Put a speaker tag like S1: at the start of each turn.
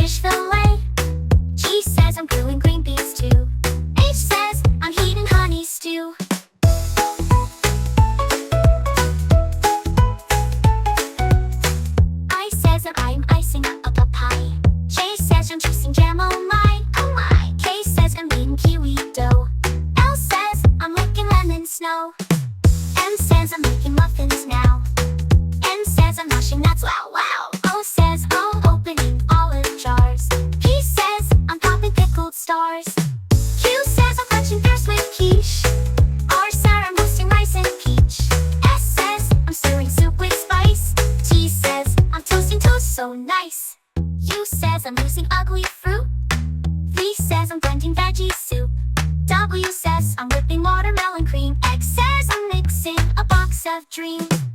S1: fish fillet. G says I'm grilling green beans too. H says I'm heating honey stew. I says that I'm icing up a pie. J says I'm juicing jam, oh my, oh my. K says I'm eating kiwi dough. L says I'm licking lemon snow. M says I'm making muffins now. N says I'm mashing nuts, wow wow. O says I'm opening olive jars. P says I'm popping pickled stars. Q says I'm crunching pears with quiche. R says I'm roasting rice and peach. S says I'm stirring soup with spice. T says I'm toasting toast so nice. U says I'm using ugly fruit. V says I'm blending veggie soup. W says I'm whipping watermelon cream. X says I'm mixing a box of dreams.